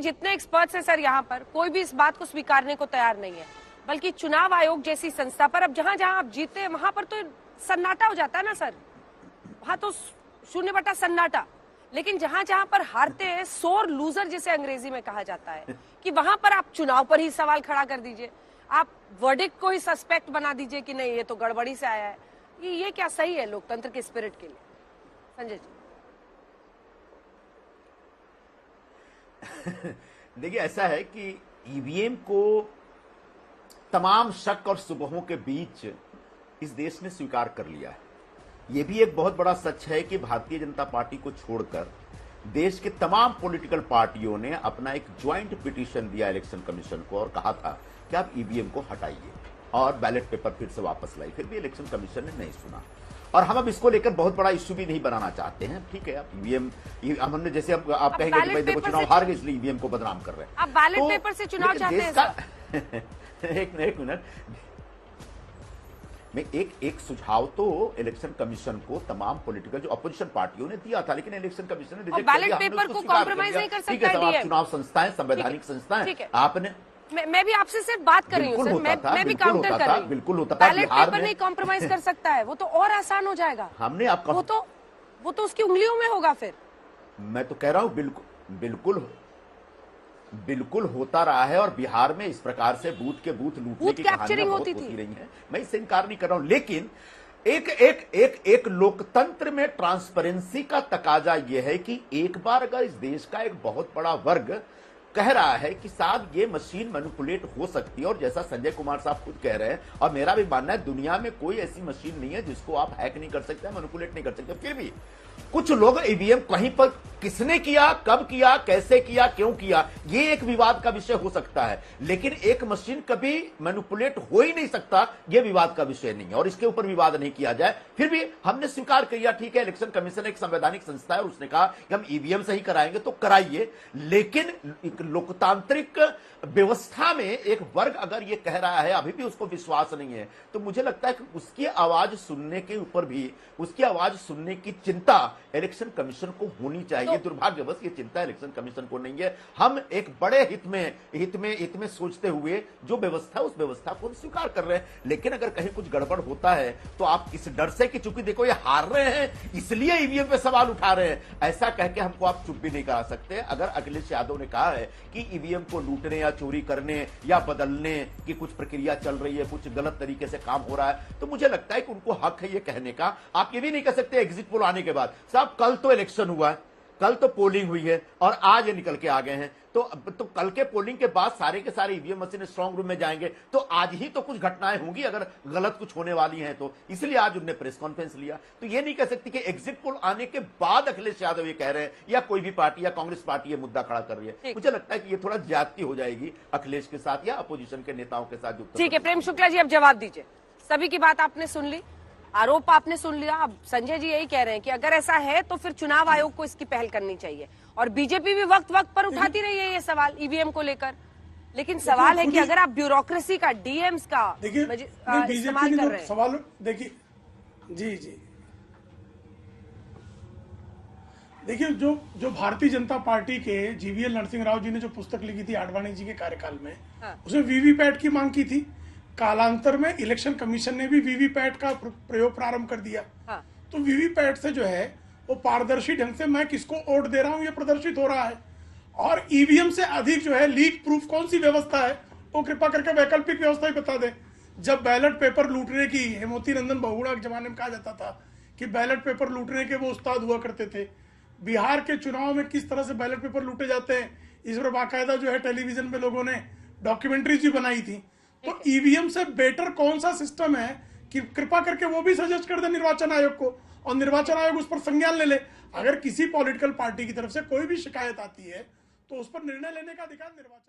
जितने एक्सपर्ट्स हैं सर यहाँ पर, कोई भी इस बात को स्वीकारने को तैयार नहीं है, बल्कि चुनाव आयोग जैसी संस्था पर अब जहां जहां आप जीते वहां पर तो सन्नाटा हो जाता है ना सर, वहां तो 0 सन्नाटा। लेकिन जहां जहां पर हारते हैं, सोर लूजर जिसे अंग्रेजी में कहा जाता है, कि वहां पर आप चुनाव पर ही सवाल खड़ा कर दीजिए, आप वर्डिक्ट को ही सस्पेक्ट बना दीजिए कि नहीं ये तो गड़बड़ी से आया है। ये क्या सही है लोकतंत्र के स्पिरिट के लिए? संजय जी। देखिए, ऐसा है कि ईवीएम को तमाम शक और सुबहों के बीच इस देश ने स्वीकार कर लिया है। यह भी एक बहुत बड़ा सच है कि भारतीय जनता पार्टी को छोड़कर देश के तमाम पॉलिटिकल पार्टियों ने अपना एक ज्वाइंट पिटीशन दिया इलेक्शन कमीशन को और कहा था कि आप ईवीएम को हटाइए और बैलेट पेपर फिर से वापस लाइए। फिर भी इलेक्शन कमीशन ने नहीं सुना और हम अब इसको लेकर बहुत बड़ा इश्यू भी नहीं बनाना चाहते हैं। ठीक है, अब ईवीएम हमने जैसे अब आप कहेंगे कि भाई देखो चुनाव हार गए इसलिए ईवीएम को बदनाम कर रहे हैं। आप बैलेट पेपर से चुनाव चाहते हैं? एक मिनट, मैं एक सुझाव तो इलेक्शन कमीशन को तमाम पॉलिटिकल जो अपोजिशन पार्टियों ने दिया था, लेकिन इलेक्शन कमीशन ने रिजेक्ट कर दिया। बैलेट पेपर को कॉम्प्रोमाइज नहीं कर सकता। ठीक है, आप चुनाव संस्थाएं, संवैधानिक संस्थाएं, आपने मैं भी आपसे सिर्फ बात कर रही हूँ सर, मैं भी काउंटर कर रही हूँ। बिल्कुल होता था। बैलेट पेपर नहीं कॉम्प्रोमाइज कर सकता है, वो तो और आसान हो जाएगा। हमने आपका वो तो उसकी उंगलियों में होगा। फिर मैं तो कह रहा हूँ बिल्कुल होता रहा है और बिहार में इस प्रकार से बूथ के बूथ लूटने की कहानियां बहुत होती रही हैं। मैं इससे इनकार नहीं कर रहा हूं, लेकिन एक लोकतंत्र में ट्रांसपेरेंसी का तकाजा यह है कि एक बार अगर इस देश का एक बहुत बड़ा वर्ग कह रहा है कि साहब ये मशीन मैनिपुलेट हो सकती है, और जैसा संजय कुमार साहब खुद कह रहे हैं और मेरा भी मानना है, दुनिया में कोई ऐसी मशीन नहीं है जिसको आप हैक नहीं कर सकते, मैनिपुलेट नहीं कर सकते। फिर भी कुछ लोग ईवीएम कहीं पर किसने किया, कब किया, कैसे किया, क्यों किया, ये एक विवाद का विषय हो सकता है, लेकिन एक मशीन कभी मैनिपुलेट हो ही नहीं सकता, ये विवाद का विषय नहीं है और इसके ऊपर विवाद नहीं किया जाए। फिर भी हमने स्वीकार किया, ठीक है, इलेक्शन कमीशन एक संवैधानिक संस्था है और उसने कहा कि हम ईवीएम से ही कराएंगे तो कराइए, लेकिन एक लोकतांत्रिक व्यवस्था में एक वर्ग अगर ये कह रहा है अभी भी उसको विश्वास नहीं है, तो मुझे लगता है कि उसकी आवाज सुनने के ऊपर भी, उसकी आवाज सुनने की चिंता इलेक्शन कमीशन को होनी चाहिए। दुर्भाग्यवश ये चिंता इलेक्शन कमीशन को नहीं है। हम एक बड़े हित में सोचते हुए जो व्यवस्था, उस व्यवस्था को स्वीकार कर रहे हैं, लेकिन अगर कहीं कुछ गड़बड़ होता है तो आप इस डर से कि चूंकि देखो ये हार रहे हैं इसलिए ईवीएम पे सवाल उठा रहे हैं, ऐसा कह के हमको आप चुप भी नहीं करा सकते। अगर अखिलेश यादव ने कहा है कि ईवीएम को लूटने या चोरी करने या बदलने की कुछ प्रक्रिया चल रही है, कुछ गलत तरीके से काम हो रहा है, तो मुझे लगता है कि उनको हक है ये कहने का। आप ये भी नहीं कह सकते एग्जिट पोल आने के बाद, साहब कल तो इलेक्शन हुआ है, कल तो पोलिंग हुई है और आज ये निकल के आ गए हैं, तो कल के पोलिंग के बाद सारे के सारे ईवीएम मशीन स्ट्रांग रूम में जाएंगे, तो आज ही तो कुछ घटनाएं होंगी अगर गलत कुछ होने वाली हैं तो, इसलिए आज उन्होंने प्रेस कॉन्फ्रेंस लिया। तो ये नहीं कह सकती कि एग्जिट पोल आने के बाद अखिलेश यादव ये कह रहे हैं या कोई भी पार्टी या कांग्रेस पार्टी ये मुद्दा खड़ा कर रही है। मुझे लगता है कि ये थोड़ा ज्यादती हो जाएगी अखिलेश के साथ या अपोजिशन के नेताओं के साथ। ठीक है, प्रेम शुक्ला जी अब जवाब दीजिए। सभी की बात आपने सुन ली, आरोप आपने सुन लिया। अब संजय जी यही कह रहे हैं कि अगर ऐसा है तो फिर चुनाव आयोग को इसकी पहल करनी चाहिए, और बीजेपी भी वक्त वक्त पर उठाती रही है ये सवाल ईवीएम को लेकर। लेकिन सवाल है कि अगर आप ब्यूरोक्रेसी का, डीएम्स का इस्तेमाल कर रहे हैं, सवाल देखिए जी देखिए, जो भारतीय जनता पार्टी के जीवीएल नरसिंह राव जी ने जो पुस्तक लिखी थी आडवाणी जी के कार्यकाल में, उसमें वीवीपैट की मांग की थी। कालांतर में इलेक्शन कमीशन ने भी वीवीपैट का प्रयोग प्रारंभ कर दिया। तो वीवीपैट से जो है वो पारदर्शी ढंग से मैं किसको वोट दे रहा हूं ये प्रदर्शित हो रहा है, और ईवीएम से अधिक जो है लीक प्रूफ कौन सी व्यवस्था है वो कृपा करके वैकल्पिक व्यवस्था ही बता दे। जब बैलेट पेपर लूटने की हेमवती नंदन बहुगुणा के जमाने में कहा जाता था कि बैलेट पेपर लूटने के वो उस्ताद हुआ करते थे, बिहार के चुनाव में किस तरह से बैलेट पेपर लूटे जाते हैं इस पर बाकायदा जो है टेलीविजन में लोगों ने डॉक्यूमेंट्रीज भी बनाई थी। तो ईवीएम से बेटर कौन सा सिस्टम है कि कृपा करके वो भी सजेस्ट कर दे निर्वाचन आयोग को, और निर्वाचन आयोग उस पर संज्ञान ले ले। अगर किसी पॉलिटिकल पार्टी की तरफ से कोई भी शिकायत आती है तो उस पर निर्णय लेने का अधिकार निर्वाचन